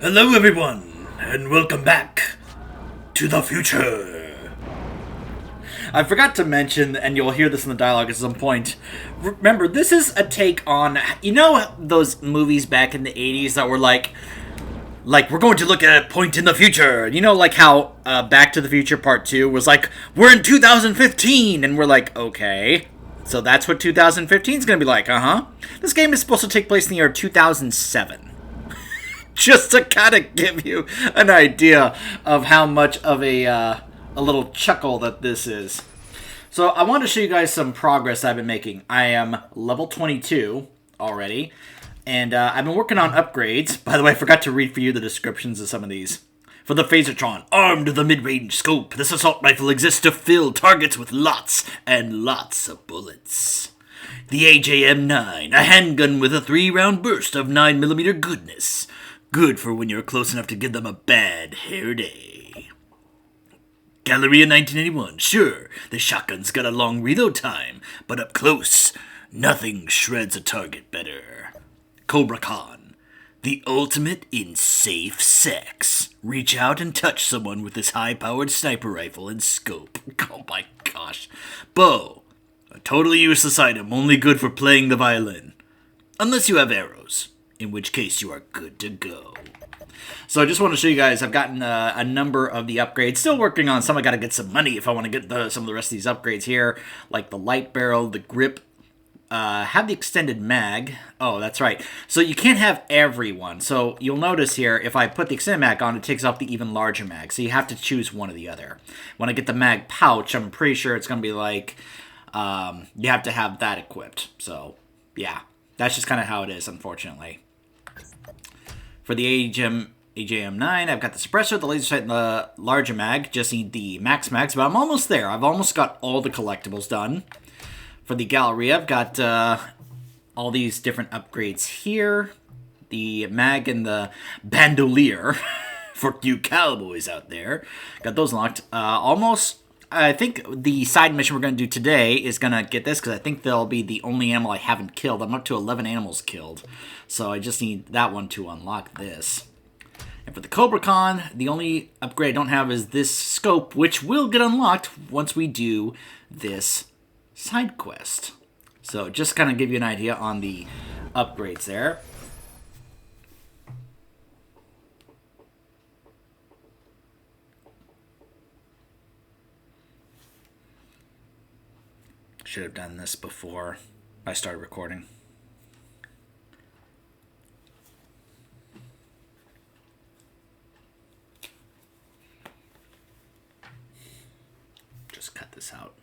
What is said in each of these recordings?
Hello, everyone, and welcome back to the future. I forgot to mention, and you'll hear this in the dialogue at some point. Remember, this is a take on, those movies back in the 80s that were like we're going to look at a point in the future. You know, like how Back to the Future Part 2 was like, we're in 2015, and we're like, okay. So that's what 2015 is going to be like, uh-huh. This game is supposed to take place in the year 2007. Just to kind of give you an idea of how much of a little chuckle that this is. So I want to show you guys some progress I've been making. I am level 22 already, and I've been working on upgrades. By the way, I forgot to read for you the descriptions of some of these. For the Phasertron, armed with a mid-range scope, this assault rifle exists to fill targets with lots and lots of bullets. The AJM-9, a handgun with a 3-round burst of 9mm goodness. Good for when you're close enough to give them a bad hair day. Galleria 1981, sure, the shotgun's got a long reload time, but up close, nothing shreds a target better. Cobra Khan, the ultimate in safe sex. Reach out and touch someone with this high-powered sniper rifle and scope. Oh my gosh. Bow, a totally useless item, only good for playing the violin. Unless you have arrows, in which case you are good to go. So I just want to show you guys, I've gotten a number of the upgrades. Still working on some. I got to get some money if I want to get some of the rest of these upgrades here. Like the light barrel, the grip, have the extended mag. Oh, that's right. So you can't have every one. So you'll notice here, if I put the extended mag on, it takes off the even larger mag. So you have to choose one or the other. When I get the mag pouch, I'm pretty sure it's going to be like, you have to have that equipped. So, yeah. That's just kind of how it is, unfortunately. For the AJM-9, I've got the suppressor, the laser sight, and the larger mag. Just need the max mags, but I'm almost there. I've almost got all the collectibles done. For the Galleria, I've got all these different upgrades here. The mag and the bandolier for you cowboys out there. Got those unlocked. I think the side mission we're going to do today is going to get this, because I think they'll be the only animal I haven't killed. I'm up to 11 animals killed, so I just need that one to unlock this. And for the Cobra Khan, the only upgrade I don't have is this scope, which will get unlocked once we do this side quest. So just kind of give you an idea on the upgrades there. Should have done this before I started recording. Just cut this out.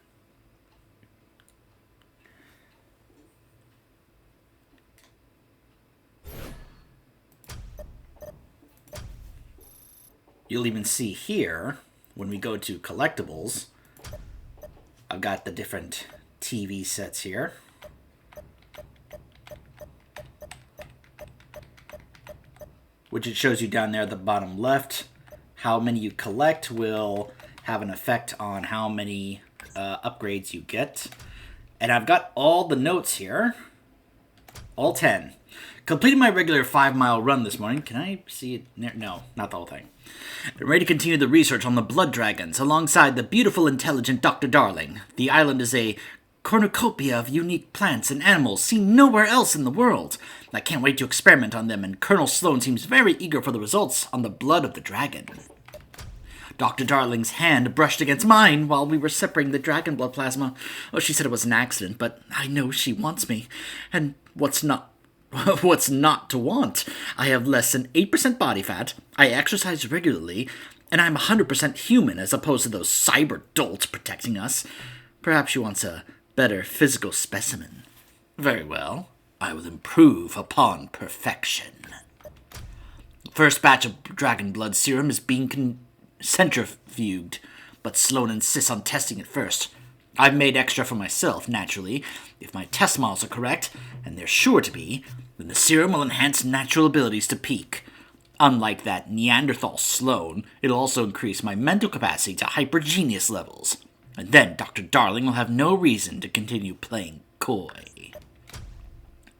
You'll even see here, when we go to collectibles, I've got the different TV sets here. Which it shows you down there at the bottom left. How many you collect will have an effect on how many upgrades you get. And I've got all the notes here. All 10. Completed my regular 5-mile run this morning. Can I see it? No, not the whole thing. I'm ready to continue the research on the blood dragons alongside the beautiful, intelligent Dr. Darling. The island is a cornucopia of unique plants and animals seen nowhere else in the world. I can't wait to experiment on them, and Colonel Sloan seems very eager for the results on the blood of the dragon. Dr. Darling's hand brushed against mine while we were separating the dragon blood plasma. Oh, she said it was an accident, but I know she wants me. And what's not to want? I have less than 8% body fat, I exercise regularly, and I'm 100% human as opposed to those cyber dolts protecting us. Perhaps she wants a better physical specimen. Very well. I will improve upon perfection. First batch of dragon blood serum is being centrifuged, but Sloan insists on testing it first. I've made extra for myself, naturally. If my test models are correct, and they're sure to be, then the serum will enhance natural abilities to peak. Unlike that Neanderthal Sloan, it'll also increase my mental capacity to hypergenius levels. And then Dr. Darling will have no reason to continue playing coy.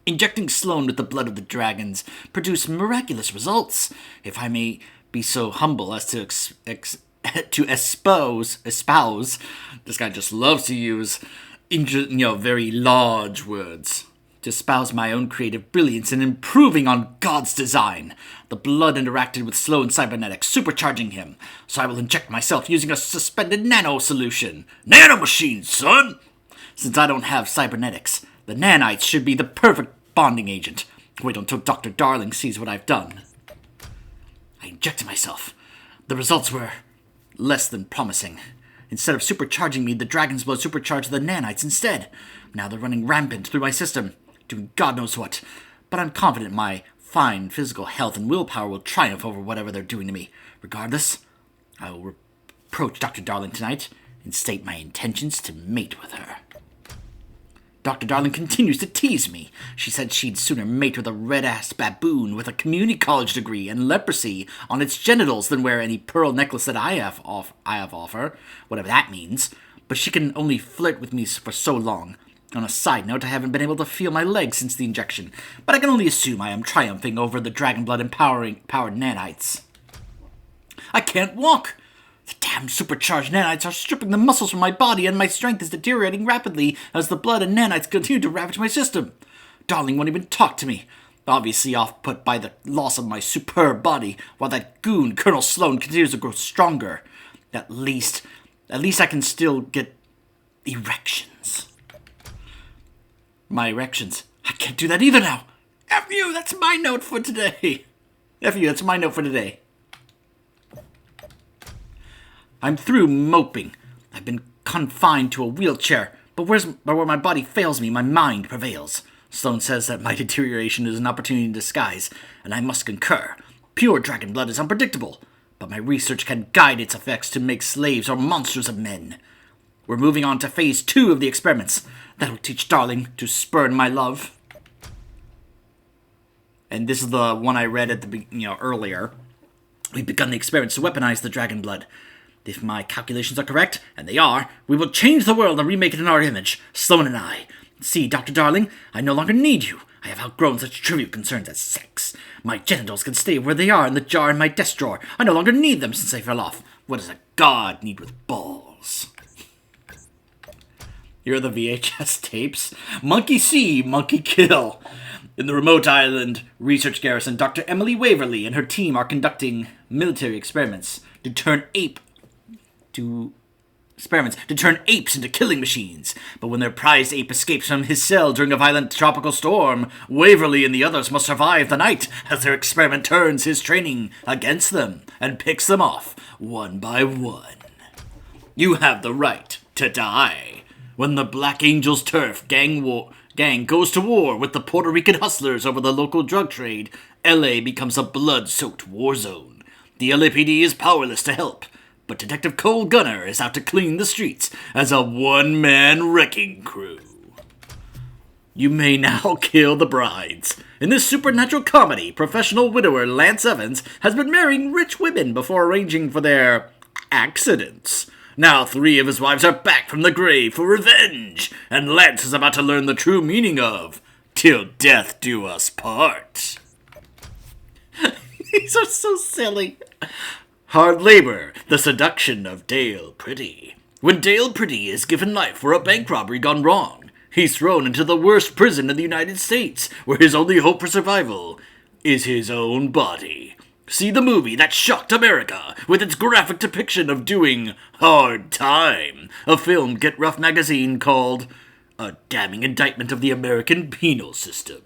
Injecting Sloane with the blood of the dragons produced miraculous results, if I may be so humble as to to espouse. This guy just loves to use, very large words. To espouse my own creative brilliance in improving on God's design. The blood interacted with Sloane's cybernetics, supercharging him. So I will inject myself using a suspended nano solution. Nanomachines, son! Since I don't have cybernetics, the nanites should be the perfect bonding agent. Wait until Dr. Darling sees what I've done. I injected myself. The results were less than promising. Instead of supercharging me, the dragon's blood supercharged the nanites instead. Now they're running rampant through my system, doing God knows what. But I'm confident my fine physical health and willpower will triumph over whatever they're doing to me. Regardless, I will approach Dr. Darling tonight and state my intentions to mate with her. Dr. Darling continues to tease me. She said she'd sooner mate with a red-ass baboon with a community college degree and leprosy on its genitals than wear any pearl necklace that I have off her, whatever that means. But she can only flirt with me for so long. On a side note, I haven't been able to feel my legs since the injection, but I can only assume I am triumphing over the dragon blood powered nanites. I can't walk! The damn supercharged nanites are stripping the muscles from my body, and my strength is deteriorating rapidly as the blood and nanites continue to ravage my system. Darling won't even talk to me, obviously off-put by the loss of my superb body, while that goon, Colonel Sloane, continues to grow stronger. At least I can still get erections. My erections. I can't do that either now. F you, that's my note for today. F you, that's my note for today. I'm through moping. I've been confined to a wheelchair, but where my body fails me, my mind prevails. Sloane says that my deterioration is an opportunity in disguise, and I must concur. Pure dragon blood is unpredictable, but my research can guide its effects to make slaves or monsters of men. We're moving on to phase 2 of the experiments. That'll teach Darling to spurn my love. And this is the one I read at the earlier. We've begun the experiments to weaponize the dragon blood. If my calculations are correct, and they are, we will change the world and remake it in our image, Sloane and I. See, Dr. Darling, I no longer need you. I have outgrown such trivial concerns as sex. My genitals can stay where they are in the jar in my desk drawer. I no longer need them since they fell off. What does a god need with balls? Here are the VHS tapes. Monkey see, monkey kill. In the remote island research garrison, Dr. Emily Waverly and her team are conducting military experiments to turn apes into killing machines. But when their prized ape escapes from his cell during a violent tropical storm, Waverly and the others must survive the night as their experiment turns his training against them and picks them off one by one. You have the right to die. When the Black Angels Turf gang goes to war with the Puerto Rican hustlers over the local drug trade, LA becomes a blood-soaked war zone. The LAPD is powerless to help, but Detective Cole Gunner is out to clean the streets as a one-man wrecking crew. You may now kill the brides. In this supernatural comedy, professional widower Lance Evans has been marrying rich women before arranging for their accidents. Now 3 of his wives are back from the grave for revenge, and Lance is about to learn the true meaning of "till death do us part." These are so silly. Hard labor, the seduction of Dale Pretty. When Dale Pretty is given life for a bank robbery gone wrong, he's thrown into the worst prison in the United States, where his only hope for survival is his own body. See the movie that shocked America with its graphic depiction of doing hard time. A film Get Rough magazine called "A Damning Indictment of the American Penal System."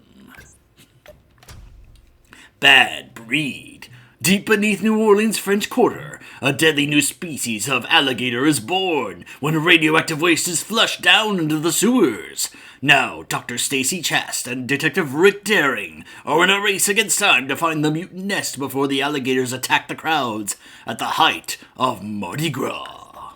Bad Breed. Deep beneath New Orleans' French Quarter, a deadly new species of alligator is born when radioactive waste is flushed down into the sewers. Now, Dr. Stacy Chast and Detective Rick Daring are in a race against time to find the mutant nest before the alligators attack the crowds at the height of Mardi Gras.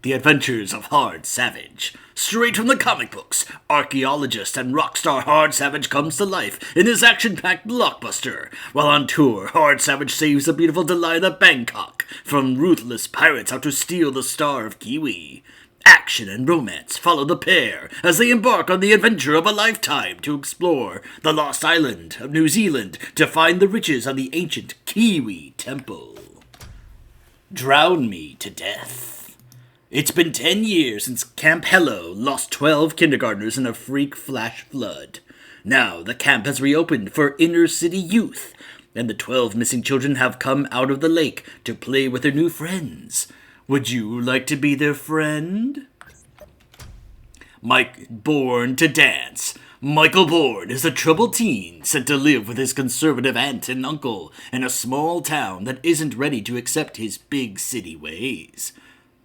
The Adventures of Hard Savage. Straight from the comic books, archaeologist and rock star Hard Savage comes to life in this action-packed blockbuster. While on tour, Hard Savage saves the beautiful Delilah Bangkok from ruthless pirates out to steal the Star of Kiwi. Action and romance follow the pair as they embark on the adventure of a lifetime to explore the lost island of New Zealand to find the riches of the ancient Kiwi Temple. Drown me to death. It's been 10 years since Camp Hello lost 12 kindergartners in a freak flash flood. Now the camp has reopened for inner city youth, and the 12 missing children have come out of the lake to play with their new friends. Would you like to be their friend? Mike Born to dance. Michael Bourne is a troubled teen sent to live with his conservative aunt and uncle in a small town that isn't ready to accept his big city ways.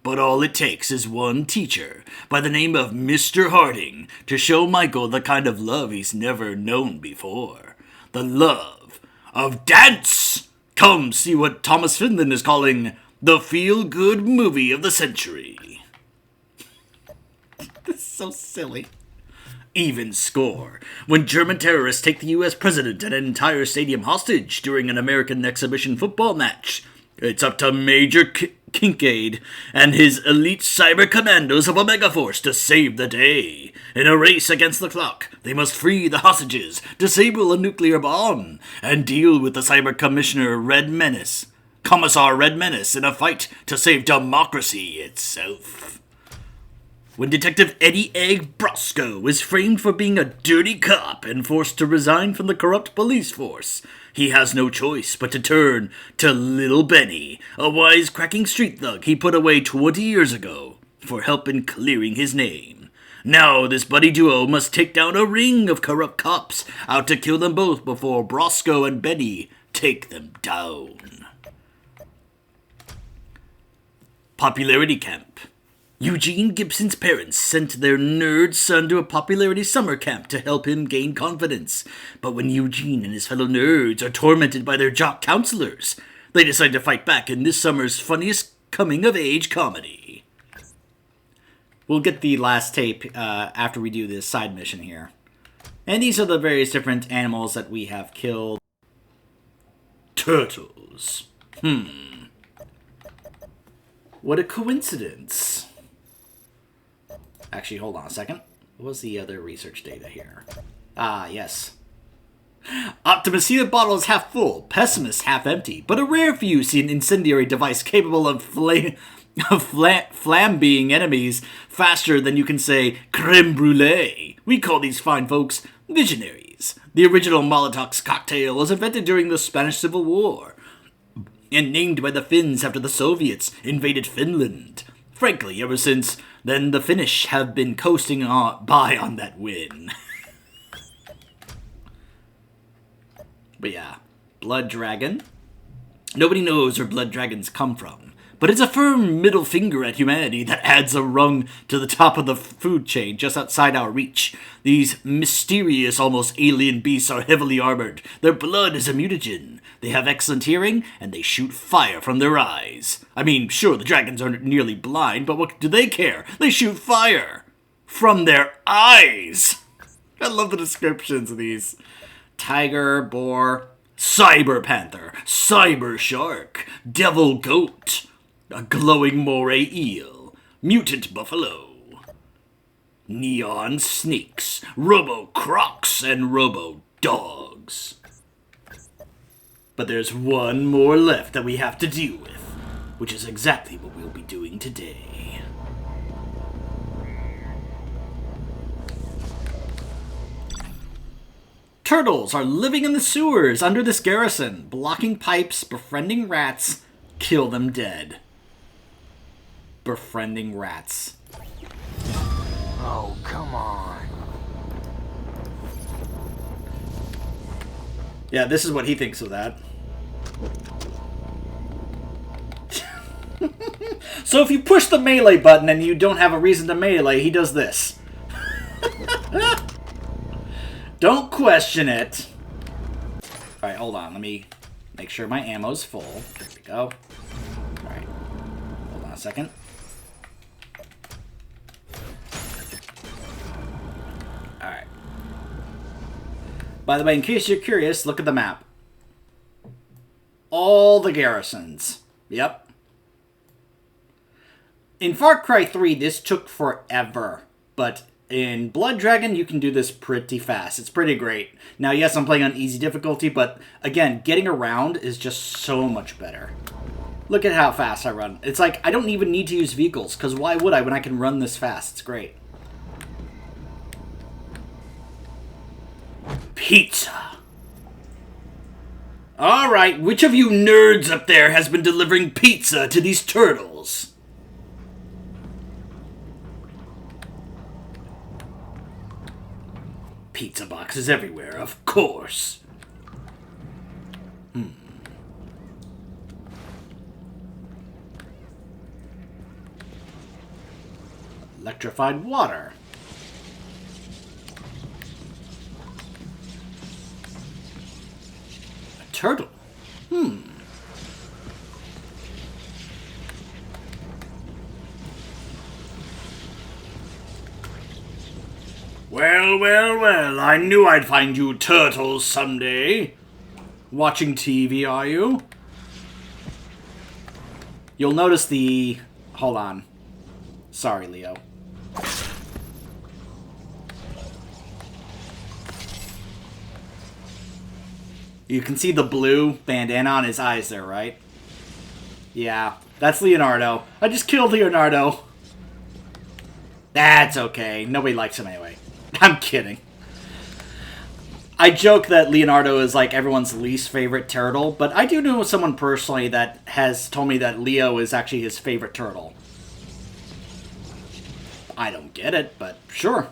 But all it takes is one teacher by the name of Mr. Harding to show Michael the kind of love he's never known before. The love of dance! Come see what Thomas Finland is calling the feel-good movie of the century. This is so silly. Even score. When German terrorists take the U.S. president and an entire stadium hostage during an American exhibition football match, it's up to Major Kincaid and his elite cyber commandos of Omega Force to save the day. In a race against the clock, they must free the hostages, disable a nuclear bomb, and deal with the cyber commissioner Commissar Red Menace in a fight to save democracy itself. When Detective Eddie Egg Brosco is framed for being a dirty cop and forced to resign from the corrupt police force, he has no choice but to turn to Little Benny, a wisecracking street thug he put away 20 years ago for help in clearing his name. Now this buddy duo must take down a ring of corrupt cops out to kill them both before Brosco and Benny take them down. Popularity Camp. Eugene Gibson's parents sent their nerd son to a popularity summer camp to help him gain confidence. But when Eugene and his fellow nerds are tormented by their jock counselors, they decide to fight back in this summer's funniest coming-of-age comedy. We'll get the last tape after we do this side mission here. And these are the various different animals that we have killed. Turtles. What a coincidence. Actually, hold on a second. What was the other research data here? Ah, yes. Optimistic bottle is half full, pessimist half empty, but a rare few see an incendiary device capable of flambeing enemies faster than you can say creme brulee. We call these fine folks visionaries. The original Molotov cocktail was invented during the Spanish Civil War and named by the Finns after the Soviets invaded Finland. Frankly, ever since then, the Finnish have been coasting by on that win. But yeah, Blood Dragon. Nobody knows where blood dragons come from, but it's a firm middle finger at humanity that adds a rung to the top of the food chain just outside our reach. These mysterious, almost alien beasts are heavily armored. Their blood is a mutagen. They have excellent hearing, and they shoot fire from their eyes. I mean, sure, the dragons are nearly blind, but what do they care? They shoot fire from their eyes. I love the descriptions of these. Tiger, boar, cyber panther, cyber shark, devil goat, a glowing moray eel, mutant buffalo, neon snakes, robo crocs, and robo dogs. But there's one more left that we have to deal with, which is exactly what we'll be doing today. Turtles are living in the sewers under this garrison, blocking pipes, befriending rats, kill them dead. Befriending rats. Oh, come on. Yeah, this is what he thinks of that. So if you push the melee button and you don't have a reason to melee, he does this. Don't question it. Alright, hold on. Let me make sure my ammo's full. There we go. Alright. Hold on a second. Alright. By the way, in case you're curious, look at the map. All the garrisons. Yep. In Far Cry 3, this took forever, but in Blood Dragon, you can do this pretty fast. It's pretty great. Now, yes, I'm playing on easy difficulty, but again, getting around is just so much better. Look at how fast I run. It's like, I don't even need to use vehicles, because why would I when I can run this fast? It's great. Pizza. Alright, which of you nerds up there has been delivering pizza to these turtles? Pizza boxes everywhere, of course. Electrified water. A turtle. Well, well, well, I knew I'd find you turtles someday. Watching TV, are you? You'll notice the... Hold on. Sorry, Leo. You can see the blue bandana on his eyes there, right? Yeah, that's Leonardo. I just killed Leonardo. That's okay. Nobody likes him anyway. I'm kidding. I joke that Leonardo is like everyone's least favorite turtle, but I do know someone personally that has told me that Leo is actually his favorite turtle. I don't get it, but sure.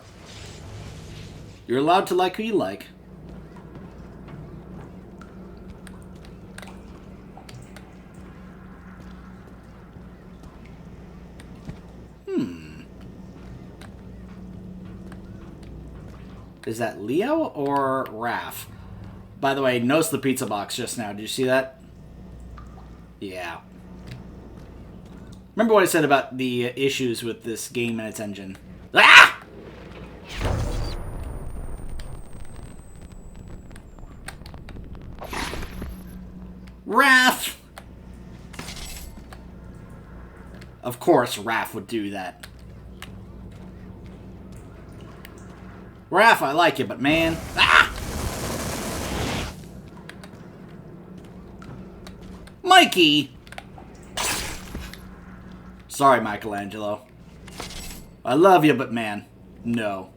You're allowed to like who you like. Is that Leo or Raph? By the way, notice the pizza box just now. Did you see that? Yeah. Remember what I said about the issues with this game and its engine? Ah! Raph! Of course Raph would do that. Raph, I like you, but man... Ah! Mikey! Sorry, Michelangelo. I love you, but man, no.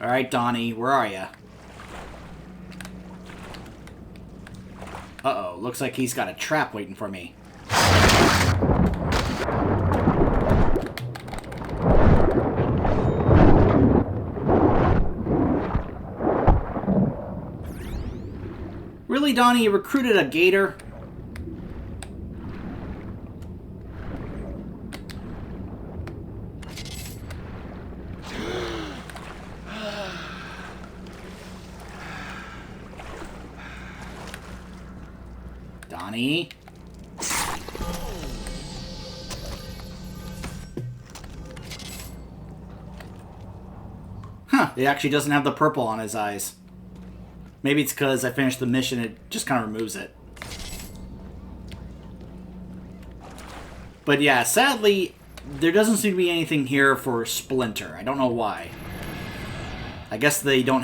Alright, Donnie, where are you? Uh-oh, looks like he's got a trap waiting for me. Really, Donnie, you recruited a gator? Donnie? Huh, he actually doesn't have the purple on his eyes. Maybe it's because I finished the mission, it just kind of removes it. But yeah, sadly, there doesn't seem to be anything here for Splinter. I don't know why. I guess they didn't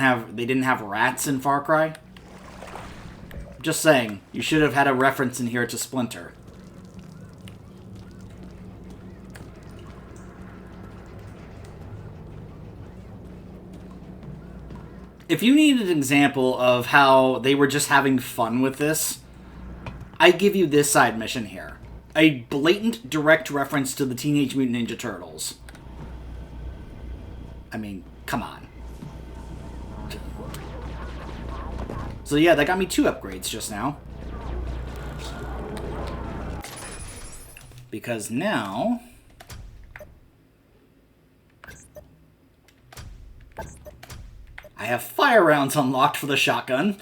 have rats in Far Cry? Just saying, you should have had a reference in here to Splinter. If you need an example of how they were just having fun with this, I give you this side mission here. A blatant, direct reference to the Teenage Mutant Ninja Turtles. I mean, come on. So yeah, that got me 2 upgrades just now. Because now... I have fire rounds unlocked for the shotgun.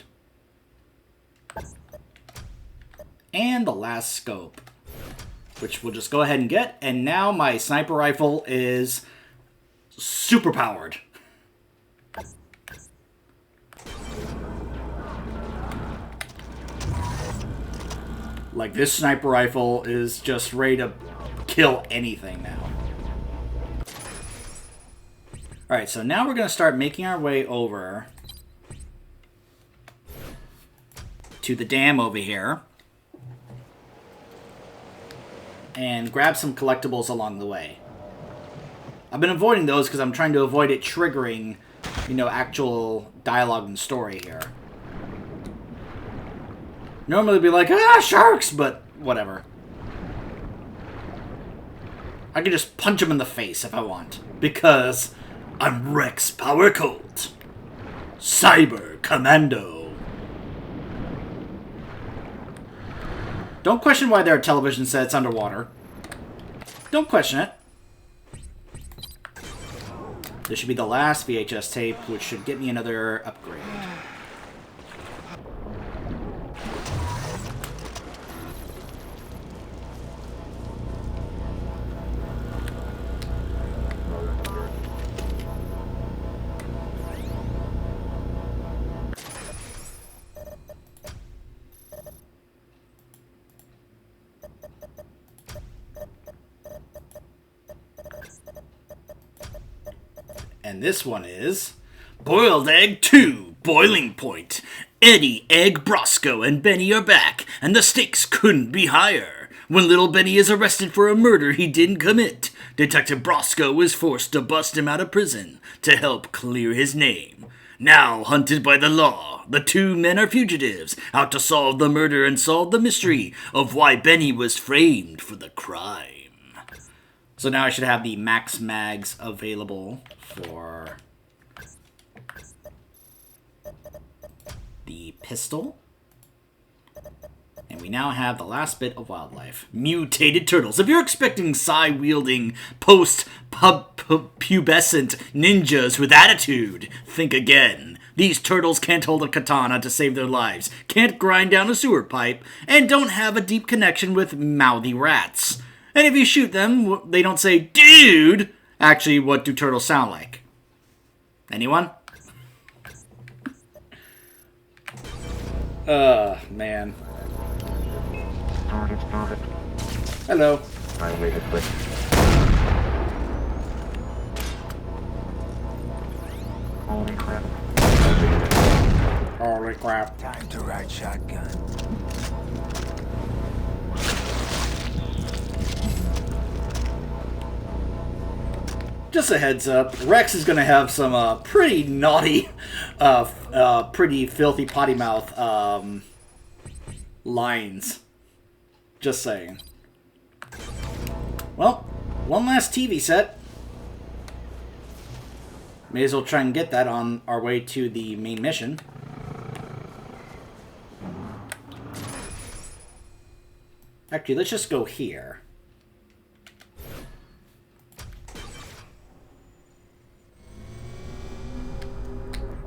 And the last scope. Which we'll just go ahead and get. And now my sniper rifle is super powered. Like, this sniper rifle is just ready to kill anything now. Alright, so now we're going to start making our way over to the dam over here. And grab some collectibles along the way. I've been avoiding those because I'm trying to avoid it triggering, you know, actual dialogue and story here. Normally it'd be like, ah, sharks, but whatever. I can just punch him in the face if I want. Because I'm Rex Power Colt. Cyber Commando. Don't question why there are television sets underwater. Don't question it. This should be the last VHS tape, which should get me another upgrade. And this one is Boiled Egg 2, Boiling Point. Eddie, Egg, Brosco, and Benny are back, and the stakes couldn't be higher. When little Benny is arrested for a murder he didn't commit, Detective Brosco is forced to bust him out of prison to help clear his name. Now hunted by the law, the two men are fugitives, out to solve the murder and solve the mystery of why Benny was framed for the crime. So now I should have the Max Mags available for the pistol. And we now have the last bit of wildlife. Mutated turtles. If you're expecting Psy-wielding, post-pubescent ninjas with attitude, think again. These turtles can't hold a katana to save their lives, can't grind down a sewer pipe, and don't have a deep connection with mouthy rats. And if you shoot them, they don't say, dude! Actually, what do turtles sound like? Anyone? Man. Hello. Holy crap. Holy crap. Time to ride shotgun. Just a heads up, Rex is going to have some pretty naughty, pretty filthy potty mouth lines. Just saying. Well, one last TV set. May as well try and get that on our way to the main mission. Actually, let's just go here.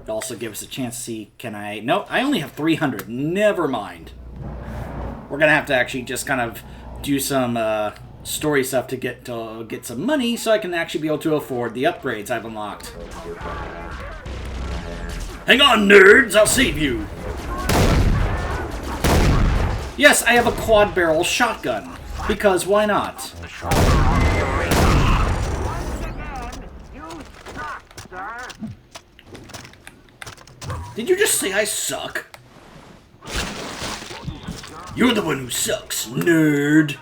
Also give us a chance to see, can I... No, I only have 300. Never mind. We're going to have to actually just kind of do some story stuff to get some money so I can actually be able to afford the upgrades I've unlocked. Hang on, nerds! I'll save you! Yes, I have a quad-barrel shotgun. Because why not? Did you just say I suck? You're the one who sucks, nerd.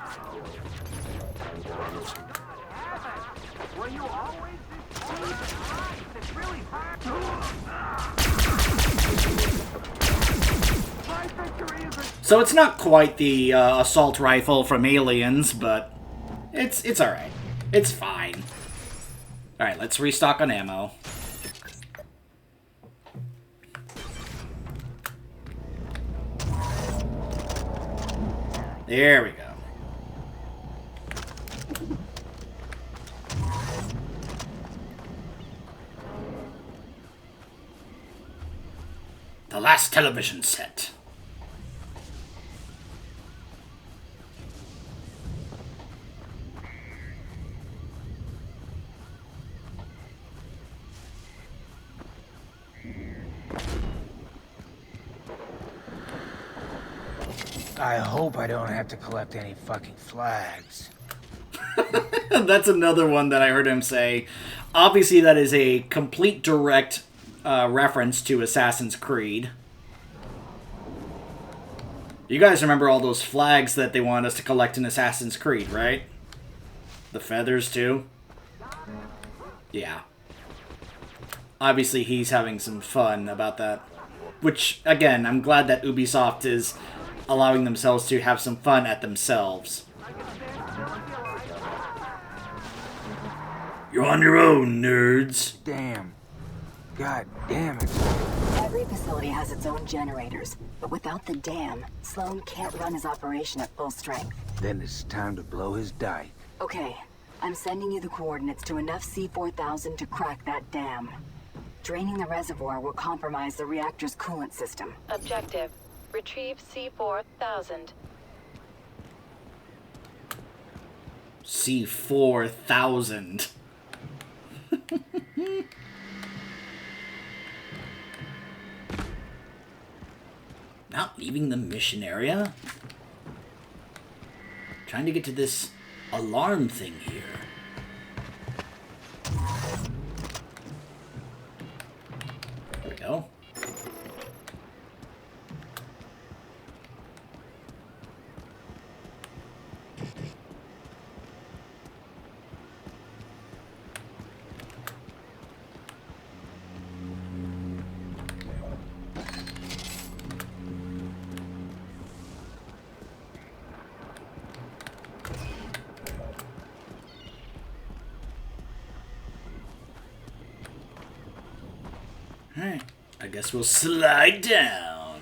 So it's not quite the assault rifle from Aliens, but it's alright. It's fine. Alright, let's restock on ammo. There we go. The last television set. I hope I don't have to collect any fucking flags. That's another one that I heard him say. Obviously, that is a complete direct reference to Assassin's Creed. You guys remember all those flags that they wanted us to collect in Assassin's Creed, right? The feathers, too? Yeah. Obviously, he's having some fun about that. Which, again, I'm glad that Ubisoft is allowing themselves to have some fun at themselves. You're on your own, nerds. Damn. God damn it. Every facility has its own generators, but without the dam, Sloan can't run his operation at full strength. Then it's time to blow his dike. Okay, I'm sending you the coordinates to enough C-4000 to crack that dam. Draining the reservoir will compromise the reactor's coolant system. Objective. Retrieve C-4000. C-4000. Not leaving the mission area? Trying to get to this alarm thing here. There we go. Alright, I guess we'll slide down.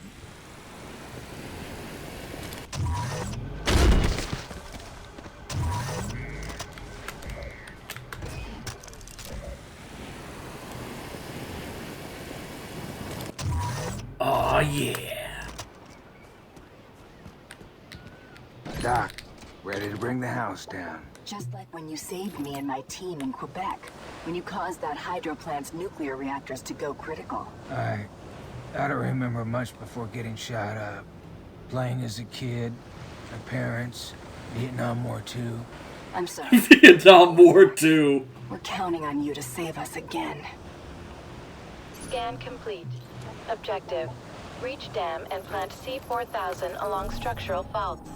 Oh yeah. Doc, ready to bring the house down. Just like when you saved me and my team in Quebec, when you caused that hydro plant's nuclear reactors to go critical. I don't remember much before getting shot up. Playing as a kid, my parents, Vietnam War II. I'm sorry. Vietnam War too. We're counting on you to save us again. Scan complete. Objective. Reach dam and plant C-4000 along structural faults.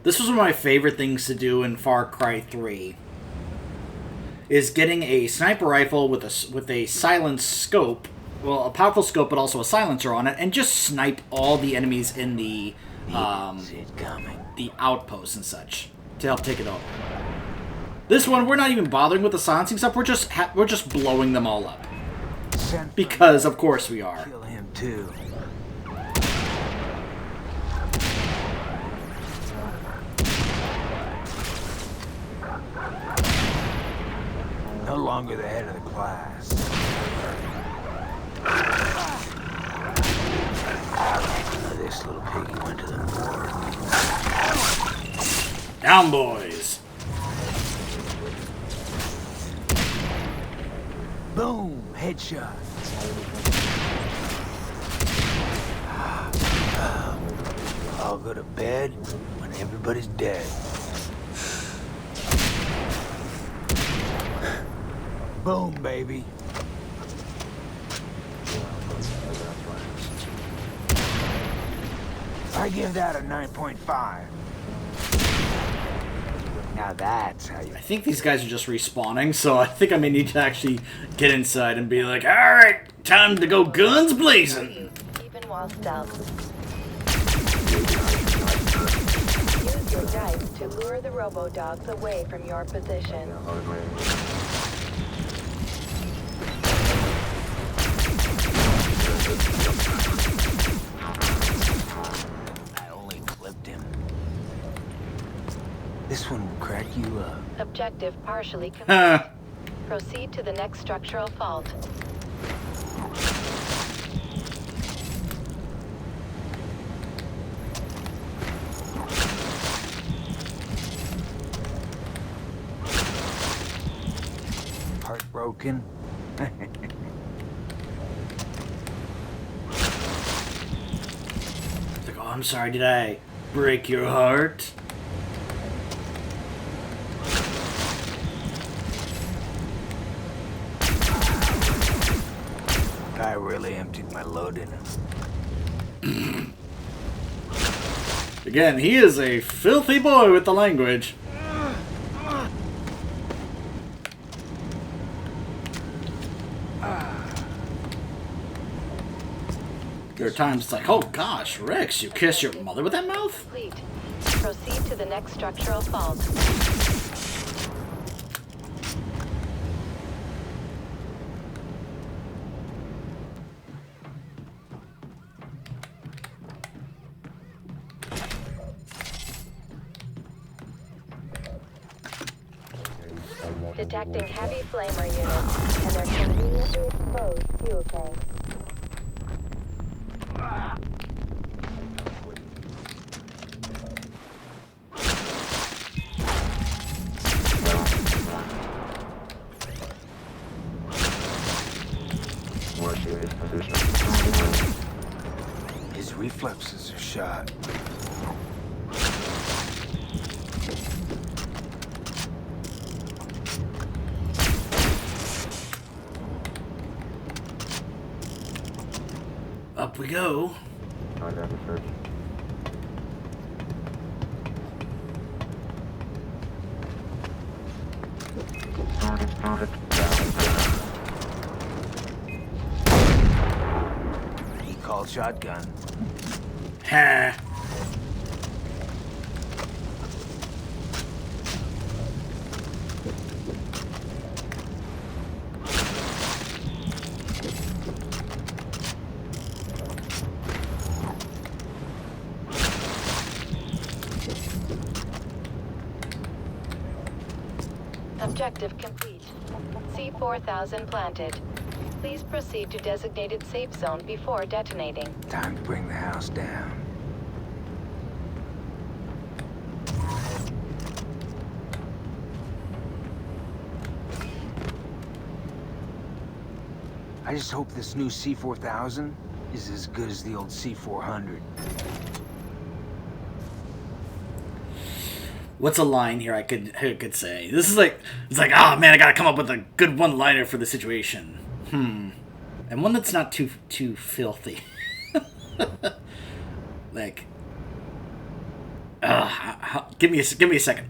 This was one of my favorite things to do in Far Cry 3. Is getting a sniper rifle with a silenced scope, well, a powerful scope, but also a silencer on it, and just snipe all the enemies in the outposts and such to help take it over. This one, we're not even bothering with the silencing stuff. We're just blowing them all up because, of course, we are. Kill him too. No longer the head of the class. This little piggy went to the morgue. Down, boys. Boom! Headshot. I'll go to bed when everybody's dead. Boom, baby. I give that a 9.5. Now that's how you... I think these guys are just respawning, so I think I may need to actually get inside and be like, alright, time to go guns blazing. Even while stealth. Use your dice to lure the robo-dogs away from your position. I only clipped him. This one will crack you up. Objective partially complete. Huh. Proceed to the next structural fault. Heartbroken? It's like, oh, I'm sorry, did I break your heart? I really emptied my load in him. Again, he is a filthy boy with the language. There are times it's like, oh gosh, Rex, you kiss your mother with that mouth? Complete. Proceed to the next structural fault. Detecting heavy flamer units and their conveniently exposed fuel tanks. His reflexes are shot. Up we go. He called shotgun. Ha. Objective complete. C-4000 planted. Please proceed to designated safe zone before detonating. Time to bring the house down. I just hope this new C-4000 is as good as the old C-400. What's a line here I could say? This is like, it's like, ah, man, I gotta come up with a good one-liner for the situation. And one that's not too filthy. Like, give me a second.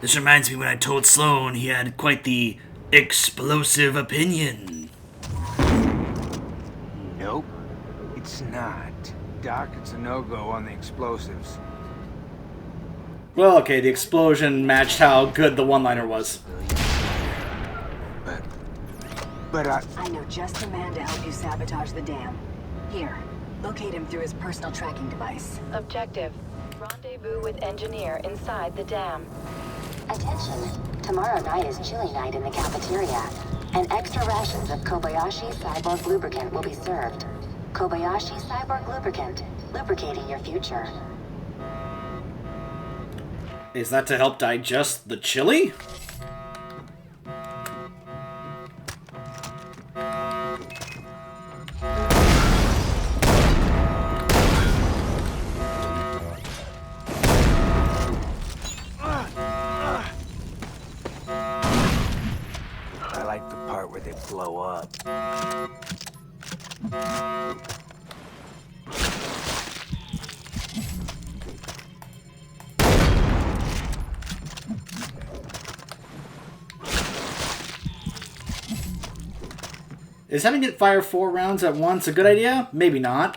This reminds me when I told Sloan he had quite the explosive opinion. Nope, it's not. Doc, it's a no-go on the explosives. Well, okay, the explosion matched how good the one-liner was. But I know just the man to help you sabotage the dam. Here, locate him through his personal tracking device. Objective. Rendezvous with engineer inside the dam. Attention! Tomorrow night is chili night in the cafeteria, and extra rations of Kobayashi Cyborg Lubricant will be served. Kobayashi Cyborg Lubricant, lubricating your future. Is that to help digest the chili? I like the part where they blow up. Is having it fire 4 rounds at once a good idea? Maybe not.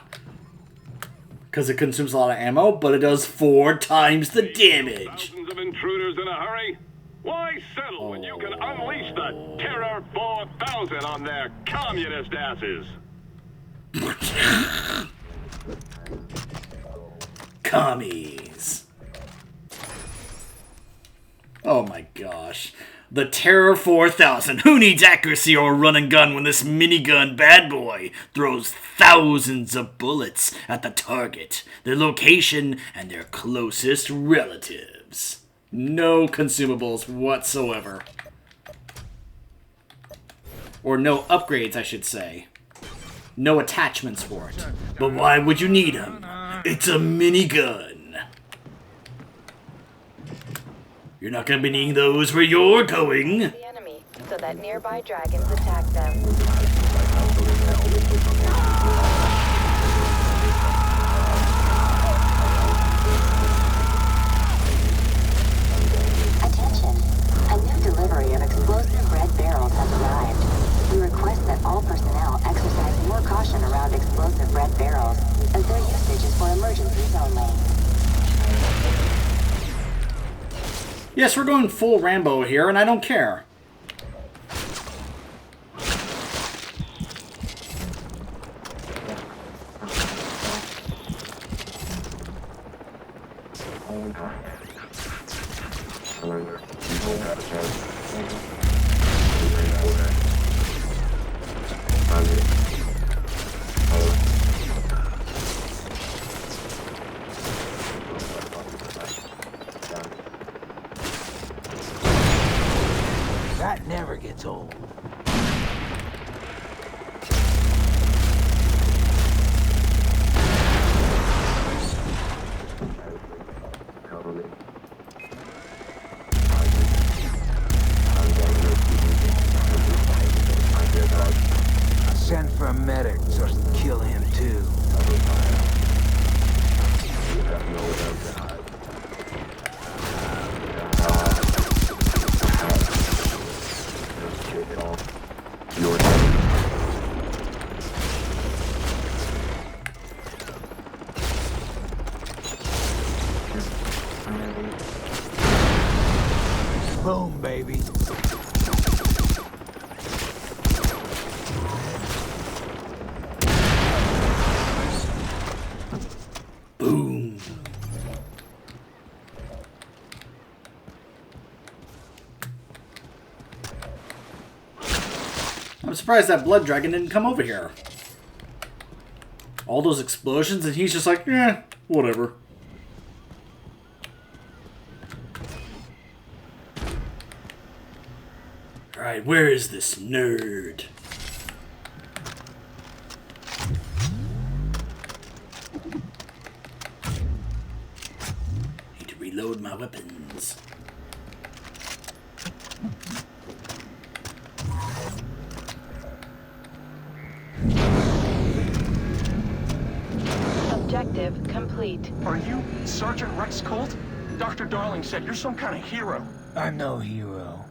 Because it consumes a lot of ammo, but it does 4 times the damage. Thousands of intruders in a hurry. Why settle when you can unleash the Terror 4000 on their communist asses? Commies. Oh my gosh. The Terror 4000. Who needs accuracy or run and gun when this minigun bad boy throws thousands of bullets at the target, their location, and their closest relatives? No consumables whatsoever. Or no upgrades, I should say. No attachments for it. But why would you need them? It's a minigun. You're not gonna be needing those where you're going. The enemy, so that nearby dragons attack them. Attention! A new delivery of explosive red barrels has arrived. We request that all personnel exercise more caution around explosive red barrels, as their usage is for emergencies only. Yes, we're going full Rambo here, and I don't care. That never gets old. Send for a medic so I can kill him too. Boom, baby. Boom. I'm surprised that blood dragon didn't come over here. All those explosions, and he's just like, whatever. Alright, where is this nerd? Need to reload my weapons. Objective complete. Are you Sergeant Rex Colt? Dr. Darling said you're some kind of hero. I'm no hero.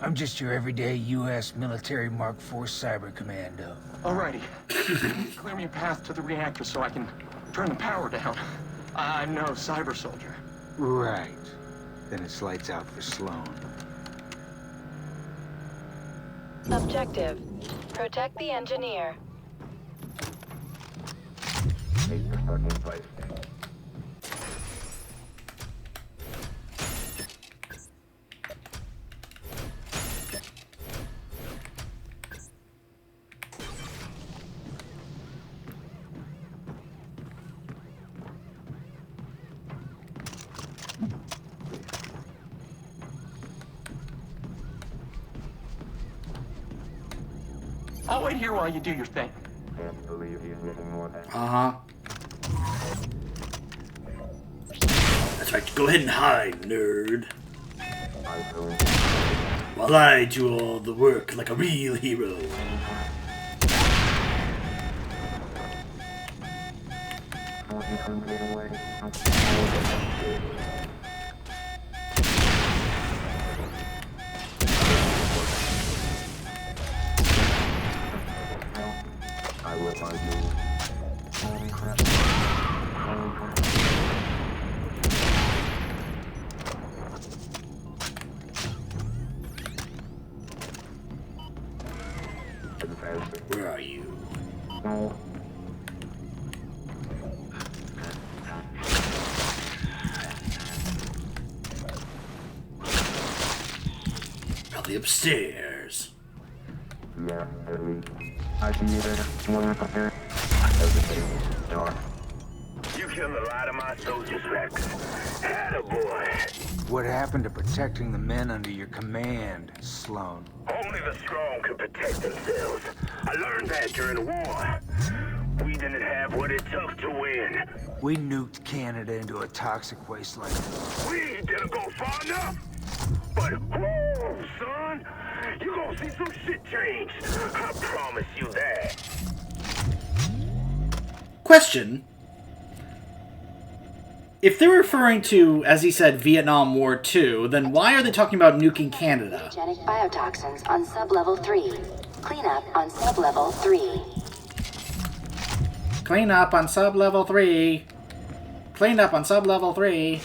I'm just your everyday U.S. military Mark IV cyber commando. Alrighty. Clear me a path to the reactor so I can turn the power down. I'm no cyber soldier. Right. Then it's lights out for Sloan. Objective. Protect the engineer. I'll wait here while you do your thing. Uh-huh. That's right, go ahead and hide, nerd. While I do all the work like a real hero. Where are you? Probably upstairs. You killed a lot of my soldiers, Rex. Attaboy. What happened to protecting the men under your command, Sloan? Only the strong could protect themselves. I learned that during the war. We didn't have what it took to win. We nuked Canada into a toxic wasteland. We didn't go far enough. But, whoo, son, you gonna see some shit change. I promise you that. Question. If they're referring to, as he said, Vietnam War II, then why are they talking about nuking Canada? Genic biotoxins on sub-level 3. Cleanup on sub-level 3. Clean up on sub-level 3. Clean up on sub-level 3.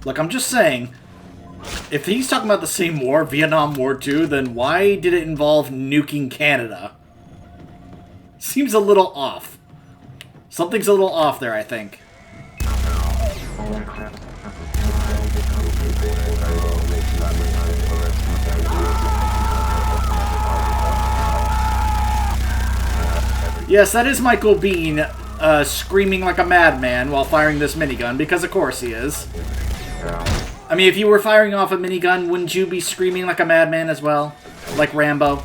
Look, I'm just saying, if he's talking about the same war, Vietnam War II, then why did it involve nuking Canada? Seems a little off. Something's a little off there, I think. Yes, that is Michael Biehn screaming like a madman while firing this minigun, because of course he is. I mean, if you were firing off a minigun, wouldn't you be screaming like a madman as well? Like Rambo?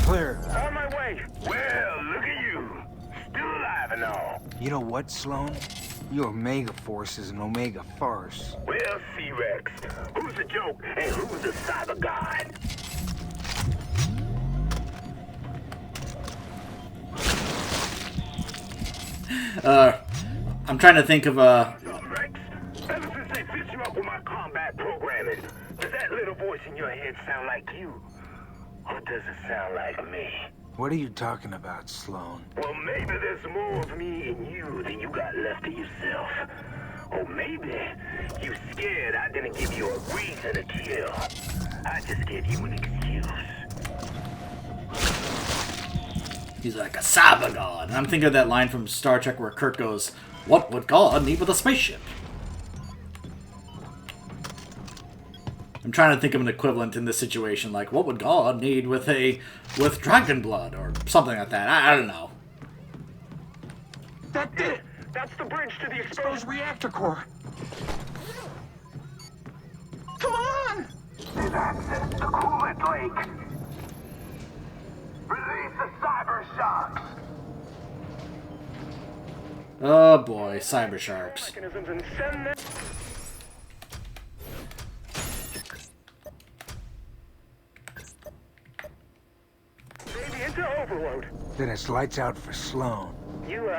Clear. On my way. Well, look at you. Still alive and all. You know what, Sloan? Your Omega Force is an Omega farce. Well, C-Rex, who's the joke and who's the cyber god? I'm trying to think of a... Rex, ever since they fit you up with my combat programming, does that little voice in your head sound like you? Or does it sound like me? What are you talking about, Sloan? Well, maybe there's more of me in you than you got left to yourself. Or maybe you scared I didn't give you a reason to kill. I just gave you an excuse. He's like a cyber god. And I'm thinking of that line from Star Trek where Kirk goes, "What would God need with a spaceship?" I'm trying to think of an equivalent in this situation, like, what would God need with dragon blood, or something like that. I don't know. That did it! That's the bridge to the Exposed reactor core! Come on! There's access to Coolant Lake. Release the cyber shocks. Oh boy, cyber sharks. Mechanisms and send them. Maybe into overload. Then it's lights out for Sloan. You,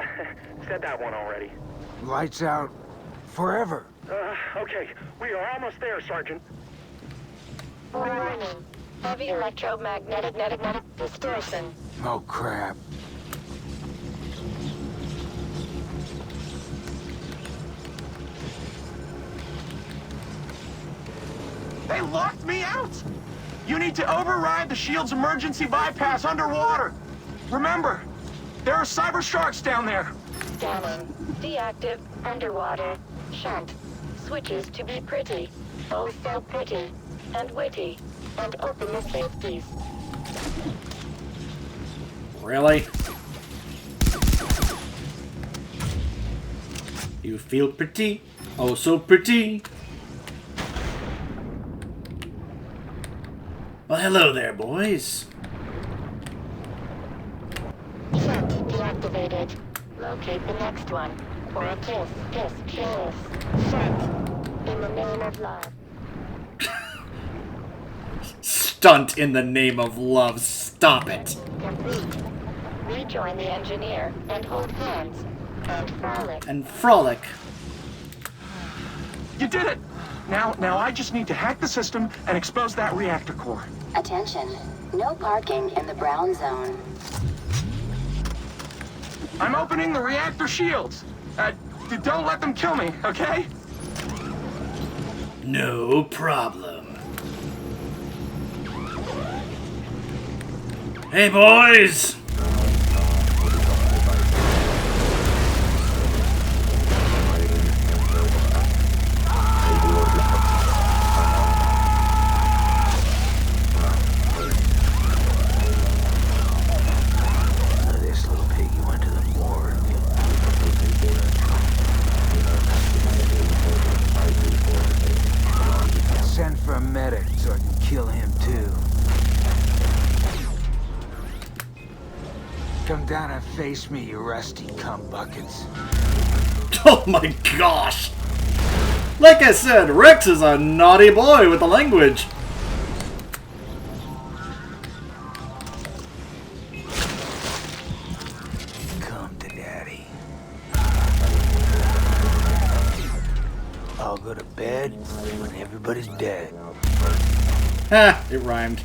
said that one already. Lights out forever. Okay. We are almost there, Sergeant. Warning. Heavy electromagnetic distortion. Oh, crap. They locked me out! You need to override the shield's emergency bypass underwater. Remember, there are cyber sharks down there. Scanning. Deactive. Underwater. Shunt. Switches to be pretty. Oh, so pretty. And witty. And open the safeties. Really? You feel pretty? Oh, so pretty. Well, hello there, boys. Shunt deactivated. Locate the next one. For a kiss. Shunt. In the name of love. stunt in the name of love. Stop it. Complete. Rejoin the engineer and hold hands. And frolic. And frolic. You did it! Now I just need to hack the system and expose that reactor core. Attention. No parking in the brown zone. I'm opening the reactor shields. Don't let them kill me, okay? No problem. Hey, boys! This little piggy went to the morgue. Send for a medic so I can kill him too. Come down and face me, you rusty cum buckets. Oh my gosh! Like I said, Rex is a naughty boy with the language. Come to daddy. I'll go to bed when everybody's dead. Ha, it rhymed.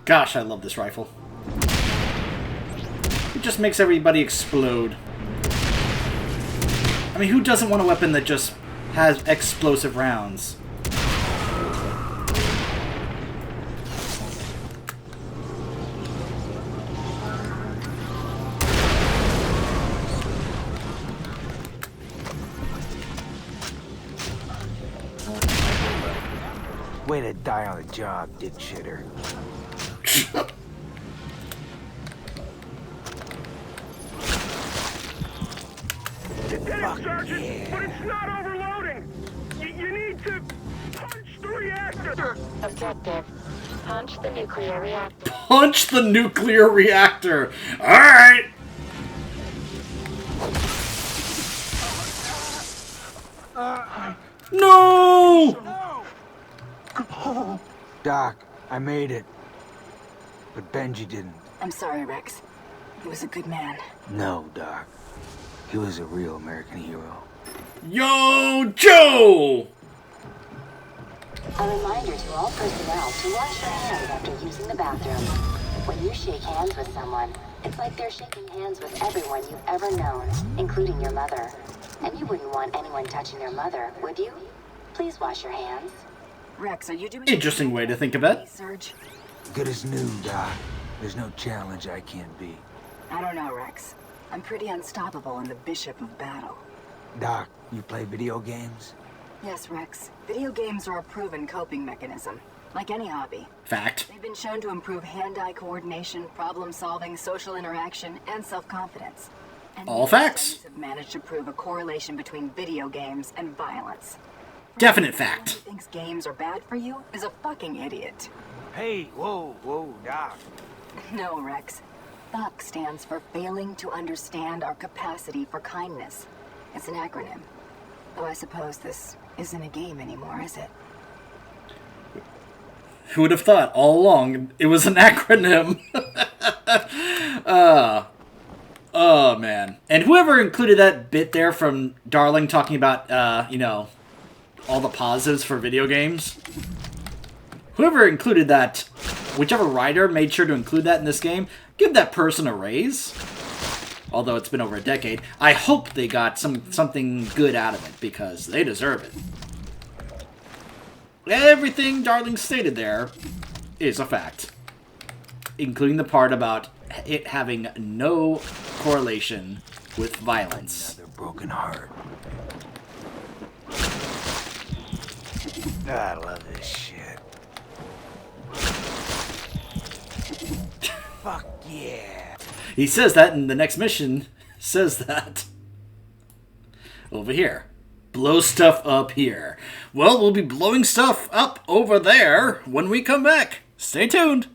Gosh, I love this rifle. It just makes everybody explode. I mean, who doesn't want a weapon that just has explosive rounds? Way to die on the job, dick shitter. You did it, Fuck Sergeant, yeah. but it's not overloading. You need to punch the reactor. Objective. Punch the nuclear reactor. Punch the nuclear reactor! Alright! No! Doc, I made it. But Benji didn't. I'm sorry, Rex. He was a good man. No, Doc. He was a real American hero. Yo, Joe! A reminder to all personnel to wash your hands after using the bathroom. When you shake hands with someone, it's like they're shaking hands with everyone you've ever known, including your mother. And you wouldn't want anyone touching your mother, would you? Please wash your hands. Rex, are you doing Interesting way to think of it. research? Good as new, Doc. There's no challenge I can't beat. I don't know, Rex. I'm pretty unstoppable in the Bishop of Battle. Doc, you play video games? Yes, Rex. Video games are a proven coping mechanism. Like any hobby. Fact. They've been shown to improve hand-eye coordination, problem-solving, social interaction, and self-confidence. And All facts. studies have managed to prove a correlation between video games and violence. Definite Anyone fact. who thinks games are bad for you is a fucking idiot. Hey, whoa, Doc. No, Rex. FUCK stands for Failing to Understand Our Capacity for Kindness. It's an acronym. Though I suppose this isn't a game anymore, is it? Who would have thought all along it was an acronym? Oh, man. And whoever included that bit there from Darling talking about, you know, all the positives for video games. Whoever included that, whichever writer made sure to include that in this game, give that person a raise. Although it's been over a decade, I hope they got something good out of it, because they deserve it. Everything Darling stated there is a fact. Including the part about it having no correlation with violence. Another broken heart. I love this shit. Fuck yeah. He says that in the next mission. Says that. Over here. Blow stuff up here. Well, we'll be blowing stuff up over there when we come back. Stay tuned.